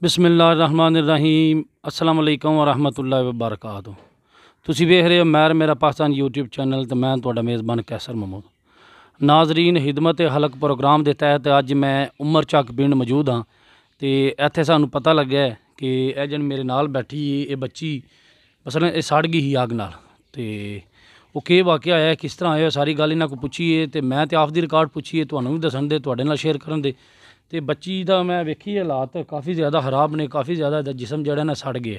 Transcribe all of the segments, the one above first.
बिस्मिल्लाहिर्रहमानिर्रहीम अस्सलाम वालेकुम वरहमतुल्लाहि वबरकातुहू। तुसी वेख रहे हो मैर मेरा पाकिस्तान यूट्यूब चैनल तो मैं तुहाडा मेज़बान कैसर महमूद। नाजरीन हिदमत हलक प्रोग्राम के तहत अज मैं उमर चक पिंड मौजूद हाँ। तो इत्थे सानू पता लग्या कि यह जन मेरे नाल बैठी ये बच्ची मसलन ये सड़ गई ही अग नाल। तो वो के वाकया है किस तरह आया सारी गल इन्हों को पुछीए तो मैं तो ऑफ द रिकॉर्ड पुछीए तुहानू भी दसन दे तुहाडे नाल शेयर करन दे। तो बच्ची का मैं वेखी हालात काफ़ी ज़्यादा खराब ने, काफ़ी ज़्यादा जिसम जड़ा ना सड़ गए।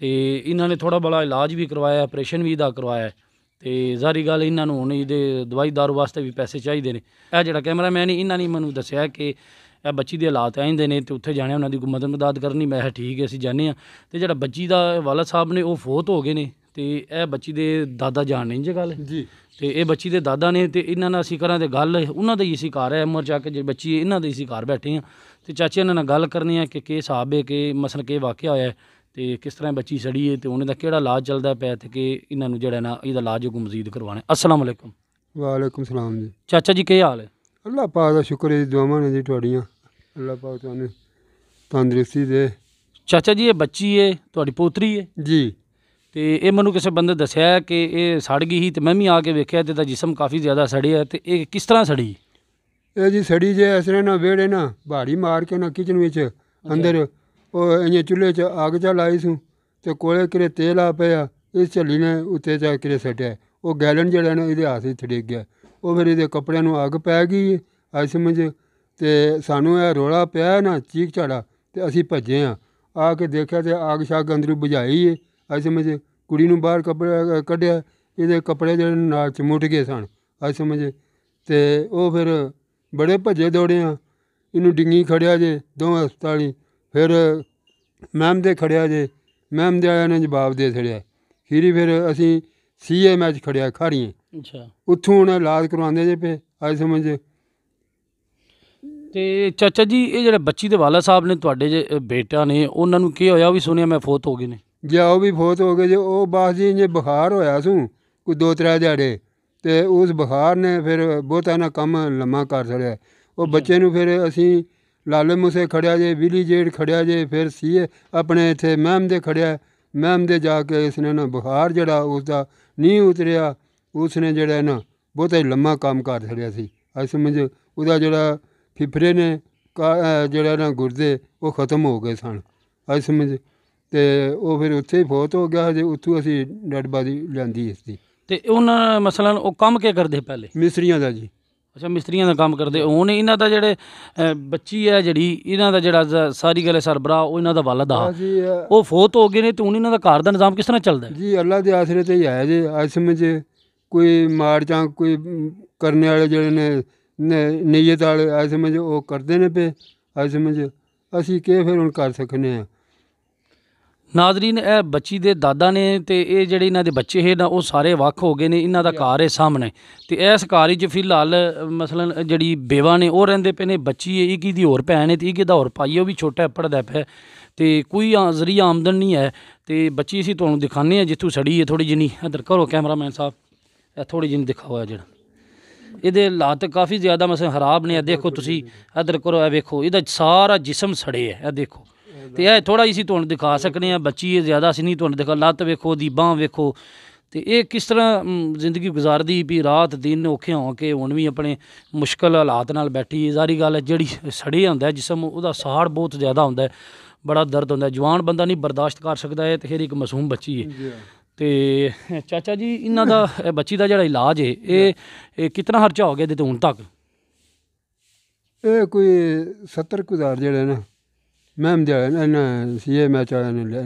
तो इन्होंने थोड़ा बड़ा इलाज भी करवाया, ऑपरेशन भी इहदा करवाया। तो ज़ारी गल इन्होंने हुण इहदे दवाई दारू वास्ते भी पैसे चाहिए ने। यह जिहड़ा कैमरामैन इन्होंने मैनू दस्सिया कि यह बच्ची के हालात आइंदे ने तो उत्थे जाने उन्होंने कोई मदद करनी। मैं ठीक है असीं जाने। तो जिहड़ा बच्ची का वालद साहब ने वो फोत हो गए ने। तो यह बच्ची के दादा जान नहीं जे गल जी। तो ये बच्ची के दादा ने तो इन्होंने असीं करा तो गल उन्हों का ही असीं घर है उमर चक जो बच्ची है इन्हों के असीं घर बैठे हैं। तो चाचे इन्होंने गल करनी है कि हिसाब है कि मसलन के वाकया होया है तो किस तरह बच्ची सड़ी है तो उन्हें केड़ा इलाज चलता पाया तो कि इन्होंने जो ना इहदा इलाज को मजीद करवाना। अस्सलाम वालेकुम। वालेकुम सलाम जी। चाचा जी क्या हाल है? अल्लाह पाक का शुक्र है, दुआवां ने जी तुहाड़ियां। अल्लाह पाक तुहानू तंदुरुस्ती दे। चाचा जी ये बच्ची है तुहाडी पोतरी है जी। तो ये मैनू किसी बंदे दस्सिया है कि ये सड़ गई ही तो मैं भी आके वेख्या तो इसदा जिसम काफ़ी ज़्यादा सड़िया है। तो ये किस तरह सड़ी? ये जी सड़ी जे इस तरह ना वेड़े ना बाड़ी मार के ना किचन में अंदर वो इं चूल्हे च अग चा लाई सूँ तो कोले किरे तेल आ पाया इस झली ने उत्ते चा किरे सट्टिया वो गैलन जड़ा ना ये हाथ च डिग गया। वो फिर ये कपड़े अग पै गई अज समझ तो सानू यह रौला पिया ना चीक झाड़ा तो असी भजे हाँ आके देखा तो अग शग अंदरों बुझाई है अज समझ कुड़ी नूं बाहर कपड़े कढ़िया ये कपड़े जो नाल चिमुट गए सन अज समझ तो वो फिर बड़े भजे दौड़े हाँ। इनू डिंगी खड़िया जे दो हस्पताली फिर मैम दे खड़िया जे मैम दे ने जवाब दे छड़िया खीरी फिर असी CM खड़िया खारिए। अच्छा उत्थों उन्हें इलाज करवाते जे पे अज समझ। तो चाचा जी ये जो बच्ची के वाला साहब ने तुहाडे जे बेटा ने उन्होंने क्या होया भी सुनिया मैं फोत हो गए ने? जी वो भी फोत हो गए जो वो बस जी इं बुखार होया सूँ कोई 2-3 दिहाड़े तो उस बुखार ने फिर बहुता ना कम लम्मा कर छड़िया। वो बच्चे नूं फिर असी लाले मूसे खड़िया जे विली जेठ खड़िया जे फिर CA अपने इत्थे मैम दे खड़िया मैम दे जाके इसने ना बुखार जड़ा उसका नहीं उतरिया उसने जड़ा ना बहुता ही लम्मा काम कर छड़िया सी अज समझ उसका जड़ा फिफरे ने जड़ा ना गुर्दे वो ख़त्म हो गए सन अज समझ। तो वो फिर उत्थे ही फोत हो गया जो उत्थों असी डैडबाजी लियांदी इसकी। तो उन्होंने मसलन वो कम क्या करते पहले? मिस्त्रियां का जी। अच्छा मिस्त्रियां का काम करते हुण इन्हां दा जेह्ड़े बच्ची है जिहड़ी इन्हां दा जेह्ड़ा सारी गल्ल सरबराह वो इन्हां दा वालद हा वो फोत हो गए ने तो हुण इन्हां दा घर दा निज़ाम किस तरह चलदा है? जी अल्लाह दे आसरे ते ही है जी अज समझ कोई माड़ चां कोई करने वाले जेह्ड़े ने नीयत वाले अज समझ वो करते ने पे अज समझ असी केह् फिर हुण कर सकने आं। नाजरीन ए बच्ची दे दादा ने तो ये जेह्ड़े इन्हां दे बच्चे हे ना वो सारे वक् हो गए ने। इन्हां दा घर है सामने तो इस घर च फिलहाल मसलन जिहड़ी बेवा ने वो रहिंदे पे ने। बच्ची है एक दी होर भैन है तो एक दा होर भाई है भी छोटा पढ़दा पिया तो कोई जरिया आमदन नहीं है। तो बच्ची असीं तुहानूं दिखाने हैं जित्थों सड़ी है थोड़ी जिनी इधर करो कैमरामैन साहब थोड़ी जिनी दिखाओ है जेह्ड़ा ये हालात काफ़ी ज़्यादा मसलन खराब ने। देखो तुसी इधर करो है वेखो इहदा सारा जिसम सड़े है देखो। तो यह थोड़ा इसी तुहानूं दिखा सकने हैं बच्ची है ज़्यादा असीं नहीं तुहानूं दिखा लत्त वेखो दी बांह वेखो। तो ये किस तरह जिंदगी गुजारदी भी रात दिन औखे हो के हुण भी अपने मुश्किल हालात नाल बैठी है। सारी गल जिहड़ी सड़े होंदा जिसम उहदा साड़ बहुत ज़्यादा होंदा है बड़ा दर्द होंदा है। जवान बंदा नहीं बर्दाश्त कर सकता है तो फिर एक मासूम बच्ची है। तो चाचा जी इन्हां दा बच्ची का जिहड़ा इलाज है ये कितना खर्चा हो गया हुण तक? ये कोई 70,000 जेह्ड़े ना मैम दे CA वाले ने ले।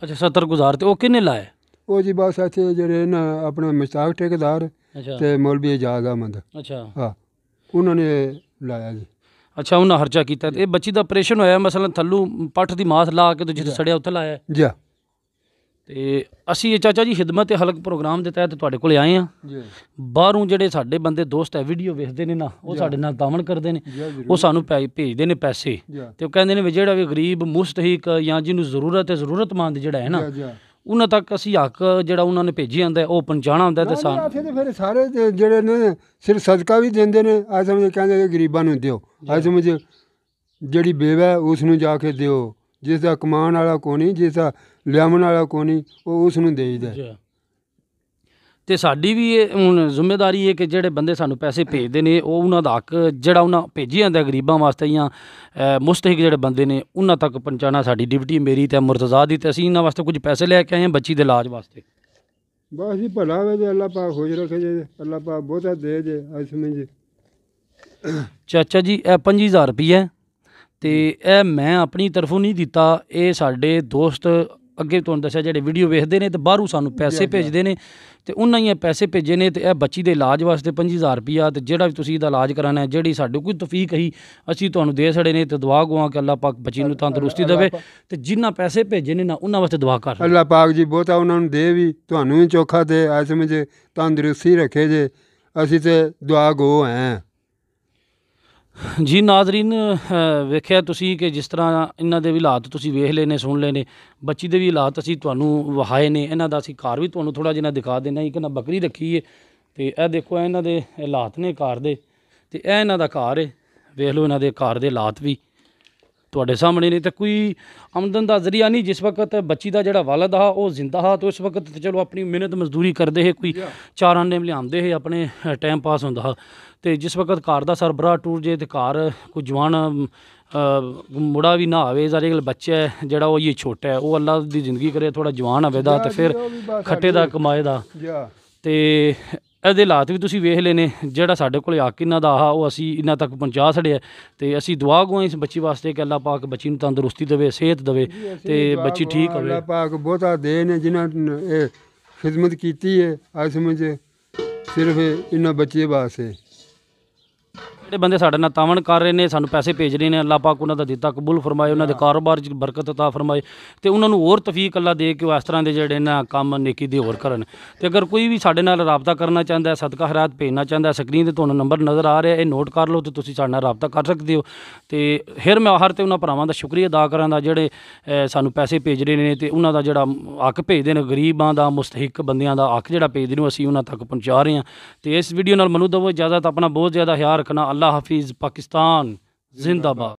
अच्छा 70,000 तो किन्ने लाए? वो जी बस इत्थे जेह्ड़े ना अपने मुश्ताक ठेकेदार ते मौलवी एजाज अहमद। अच्छा हाँ उन्होंने लाया जी। अच्छा उन्हें खर्चा किया। तो बच्ची का ऑपरेशन होया मसलन थल्लू पट्ठ की मास ला के तो जिथे सड़िया उत्थे लाया जी। तो असी चाचा जी खिदमत हलक प्रोग्राम के तहत तुहाडे कोल आए हाँ। बाहरों जिहड़े साडे बंदे दोस्त है वीडियो वेखदे ने ना वो साडे नाल तावन करदे ने वो सानू भेजदे ने पैसे तो कहंदे ने जिहड़ा भी गरीब मुस्तहिक या जिन्हों जरूरत है जरूरतमंद जिहड़ा है ना उन्हां तक असी हक जिहड़ा उन्होंने भेजी आंदा है वो पहुंचाना हुंदा है। ते फिर सारे जिहड़े ने सिर्फ सदका भी देंदे ने अज समझ कहंदे गरीबां नूं दिओ अज समझ जिहड़ी बेवा है उसनूं जाके दिओ ਜਿਸ ਦਾ ਕਮਾਉਣ ਵਾਲਾ ਕੋਈ ਨਹੀਂ, ਜਿਸ ਦਾ ਲਿਆਉਣ ਵਾਲਾ ਕੋਈ ਨਹੀਂ, ਉਹ ਉਸ ਨੂੰ ਦੇਈਦਾ। ਤੇ ਸਾਡੀ ਵੀ ਇਹ ਹੁਣ ਜ਼ਿੰਮੇਵਾਰੀ ਹੈ ਕਿ ਜਿਹੜੇ ਬੰਦੇ ਸਾਨੂੰ ਪੈਸੇ ਭੇਜਦੇ ਨੇ ਉਹ ਉਹਨਾਂ ਦਾ ਹੱਕ ਜਿਹੜਾ ਉਹਨਾਂ ਭੇਜੀ ਜਾਂਦਾ ਗਰੀਬਾਂ ਵਾਸਤੇ ਜਾਂ ਮੁਸਤਹਿਕ ਜਿਹੜੇ ਬੰਦੇ ਨੇ ਉਹਨਾਂ ਤੱਕ ਪਹੁੰਚਾਉਣਾ ਸਾਡੀ ਡਿਊਟੀ ਮੇਰੀ ਤੇ ਮੁਰਤਜ਼ਾ ਦੀ। ਤੇ ਅਸੀਂ ਇਹਨਾਂ ਵਾਸਤੇ ਕੁਝ ਪੈਸੇ ਲੈ ਕੇ ਆਏ ਹਾਂ ਬੱਚੀ ਦੇ ਇਲਾਜ ਵਾਸਤੇ। ਬਸ ਜੀ ਭਲਾ ਹੋਵੇ ਜੇ ਅੱਲਾਹ ਪਾਕ ਖੁਸ਼ ਰੱਖੇ ਜੇ, ਅੱਲਾਹ ਪਾਕ ਬਹੁਤਾ ਦੇ ਜੇ ਅੱਜ ਸਮੇਂ ਜੀ। ਚਾਚਾ ਜੀ ਇਹ 5000 ਰੁਪਈਆ ਤੇ ਇਹ ਮੈਂ ਆਪਣੀ ਤਰਫੋਂ ਨਹੀਂ ਦਿੱਤਾ, ਇਹ ਸਾਡੇ ਦੋਸਤ ਅੱਗੇ ਤੁਹਾਨੂੰ ਦੱਸਿਆ ਜਿਹੜੇ ਵੀਡੀਓ ਵੇਖਦੇ ਨੇ ਤੇ ਬਾਹਰੋਂ ਸਾਨੂੰ ਪੈਸੇ ਭੇਜਦੇ ਨੇ ਤੇ ਉਹਨਾਂ ਹੀ ਇਹ ਪੈਸੇ ਭੇਜੇ ਨੇ ਤੇ ਇਹ ਬੱਚੀ ਦੇ ਇਲਾਜ ਵਾਸਤੇ 5000 ਰੁਪਈਆ। ਤੇ ਜਿਹੜਾ ਵੀ ਤੁਸੀਂ ਇਹਦਾ ਇਲਾਜ ਕਰਾਉਣਾ ਹੈ, ਜਿਹੜੀ ਸਾਡੇ ਕੋਈ ਤੌਫੀਕ ਹੀ ਅਸੀਂ ਤੁਹਾਨੂੰ ਦੇ ਛੜੇ ਨੇ ਤੇ ਦੁਆ ਗਵਾ ਕਿ ਅੱਲਾਹ ਪਾਕ ਬੱਚੀ ਨੂੰ ਤੰਦਰੁਸਤੀ ਦੇਵੇ ਤੇ ਜਿੰਨਾ ਪੈਸੇ ਭੇਜੇ ਨੇ ਨਾ ਉਹਨਾਂ ਵਾਸਤੇ ਦੁਆ ਕਰ। ਅੱਲਾਹ ਪਾਕ ਜੀ ਬਹੁਤਾ ਉਹਨਾਂ ਨੂੰ ਦੇ ਵੀ, ਤੁਹਾਨੂੰ ਵੀ ਚੋਖਾ ਦੇ ਅੱਜ ਸਮੇਂ 'ਚ ਤੰਦਰੁਸਤੀ ਰੱਖੇ ਜੇ। ਅਸੀਂ ਤੇ ਦੁਆ ਗੋ ਹੈ ਜੀ। ਨਾਜ਼ਰੀਨ ਵੇਖਿਆ ਤੁਸੀਂ ਕਿ ਜਿਸ ਤਰ੍ਹਾਂ ਇਹਨਾਂ ਦੇ ਵੀ ਹਾਲਾਤ ਤੁਸੀਂ ਵੇਖ ਲਏ ਨੇ, ਸੁਣ ਲਏ ਨੇ। ਬੱਚੀ ਦੇ ਵੀ ਹਾਲਾਤ ਅਸੀਂ ਤੁਹਾਨੂੰ ਵਿਖਾਏ ਨੇ, ਇਹਨਾਂ ਦਾ ਅਸੀਂ ਘਰ ਵੀ ਤੁਹਾਨੂੰ ਥੋੜ੍ਹਾ ਜਿਹਾ ਦਿਖਾ ਦੇਣਾ। ਇੱਕ ਨਾ ਬੱਕਰੀ ਰੱਖੀ ਹੈ ਤੇ ਇਹ ਦੇਖੋ ਇਹਨਾਂ ਦੇ ਹਾਲਾਤ ਨੇ ਘਰ ਦੇ, ਤੇ ਇਹ ਇਹਨਾਂ ਦਾ ਘਰ ਹੈ। ਵੇਖ ਲਓ ਇਹਨਾਂ ਦੇ ਘਰ ਦੇ ਹਾਲਾਤ ਵੀ ਤੁਹਾਡੇ ਸਾਹਮਣੇ ਨੇ। ਤੇ ਕੋਈ ਆਮਦਨ ਦਾ ਜ਼ਰੀਆ ਨਹੀਂ। ਜਿਸ ਵਕਤ ਬੱਚੀ ਦਾ ਜਿਹੜਾ ਵਾਲਦ ਆ ਉਹ ਜ਼ਿੰਦਾ हा तो उस वक्त तो चलो अपनी मेहनत मजदूरी करते है, कोई चार आने लियाते है, अपने टाइम पास होंदा हा। तो जिस वक्त घर का सरबराह टूट जाए तो घर कोई जवान मुड़ा भी ना आवे, सारे बच्चा है जोड़ा वो ये छोटा है, वो अल्लाह की जिंदगी करे थोड़ा जवान आवे दा तो फिर खट्टे का कमाए दा। तो ਇਹਦੇ ਹਾਲਾਤ ਵੀ ਤੁਸੀਂ ਵੇਖ ਲਏ ਨੇ। ਜਿਹੜਾ ਸਾਡੇ ਕੋਲ ਹੱਕ ਇਹਨਾਂ ਦਾ ਆ ਉਹ ਅਸੀਂ ਇਹਨਾਂ ਤੱਕ ਪਹੁੰਚਾ ਛੜਿਆ ਤੇ ਅਸੀਂ ਦੁਆ ਗੋ ਇਸ ਬੱਚੀ ਵਾਸਤੇ ਕਿ ਅੱਲਾਹ ਪਾਕ ਬੱਚੀ ਨੂੰ ਤੰਦਰੁਸਤੀ ਦੇਵੇ, ਸਿਹਤ ਦੇਵੇ ਤੇ ਬੱਚੀ ਠੀਕ ਹੋਵੇ। ਅੱਲਾਹ ਪਾਕ ਬਹੁਤਾ ਦੇ ਨੇ ਜਿਨ੍ਹਾਂ ਇਹ ਖਿਦਮਤ ਕੀਤੀ ਹੈ ਅੱਜ ਸਮਝ ਸਿਰਫ ਇਹਨਾਂ ਬੱਚੇ ਵਾਸਤੇ। ਜਿਹੜੇ ਬੰਦੇ ਸਾਡੇ ਨਾਲ ਤਾਵਨ ਕਰ ਰਹੇ ਨੇ, ਸਾਨੂੰ ਪੈਸੇ ਭੇਜ ਰਹੇ ਨੇ, ਅੱਲਾਹ ਪਾਕ ਉਹਨਾਂ ਦਾ ਦਿੱਤਾ ਕਬੂਲ ਫਰਮਾਏ, ਉਹਨਾਂ ਦੇ ਕਾਰੋਬਾਰ 'ਚ ਬਰਕਤ ਅਤਾ ਫਰਮਾਏ ਤੇ ਉਹਨਾਂ ਨੂੰ ਹੋਰ ਤੌਫੀਕ ਅੱਲਾਹ ਦੇ ਕੇ ਉਹ ਇਸ ਤਰ੍ਹਾਂ ਦੇ ਜਿਹੜੇ ਨਾ ਕੰਮ ਨੇਕੀ ਦੇ ਹੋਰ ਕਰਨ। ਤੇ ਅਗਰ ਕੋਈ ਵੀ ਸਾਡੇ ਨਾਲ ਰਾਬਤਾ ਕਰਨਾ ਚਾਹੁੰਦਾ ਹੈ, ਸਦਕਾ ਖੈਰਾਤ ਭੇਜਣਾ ਚਾਹੁੰਦਾ, ਸਕਰੀਨ ਤੇ ਤੁਹਾਨੂੰ ਨੰਬਰ ਨਜ਼ਰ ਆ ਰਿਹਾ, ਇਹ ਨੋਟ ਕਰ ਲਓ ਤੇ ਤੁਸੀਂ ਸਾਡੇ ਨਾਲ ਰਾਬਤਾ ਕਰ ਸਕਦੇ ਹੋ। ਤੇ ਫਿਰ ਮੈਂ ਹਰ ਤੇ ਉਹਨਾਂ ਭਰਾਵਾਂ ਦਾ ਸ਼ੁਕਰੀਆ ਅਦਾ ਕਰਾਂ ਦਾ ਜਿਹੜੇ ਸਾਨੂੰ ਪੈਸੇ ਭੇਜ ਰਹੇ ਨੇ ਤੇ ਉਹਨਾਂ ਦਾ ਜਿਹੜਾ ਹੱਕ ਭੇਜਦੇ ਨੇ, ਗਰੀਬਾਂ ਦਾ ਮੁਸਤਹਿਕ ਬੰਦਿਆਂ ਦਾ ਹੱਕ ਜਿਹੜਾ ਭੇਜਦੇ ਨੇ ਅਸੀਂ ਉਹਨਾਂ ਤੱਕ ਪਹੁੰਚਾ ਰਹੇ ਹਾਂ। ਤੇ ਇਸ ਵੀਡੀਓ ਨਾਲ ਮੈਨੂੰ ਦਵੋ ਇਜਾਜ਼ਤ, ਆਪਣਾ ਬਹੁਤ ਜ਼ਿਆਦਾ ਖਿਆਲ ਰੱਖਣਾ। अल्लाह हाफिज़, पाकिस्तान जिंदाबाद।